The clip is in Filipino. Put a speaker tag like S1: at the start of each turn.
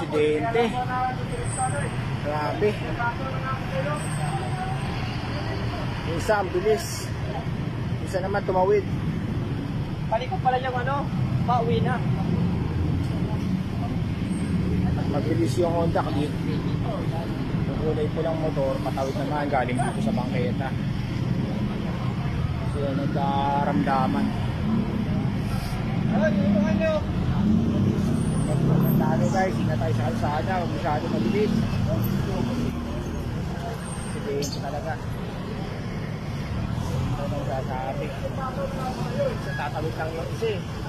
S1: aksidente. Grabe. Yung isa ang bilis. Yung isa naman tumawid.
S2: Palikot pala yung ano, pauwi na.
S1: Mabilis yung Honda kasi yung kulay pulang motor, patawid naman galing dito sa bangketa. So nagkaramdaman. Talo guys, hindi na tayo sa kalsada, huwag masyado mabilis. Sabihin ko talaga. Ito nang sasabi. Sa tatawid lang yung isa eh.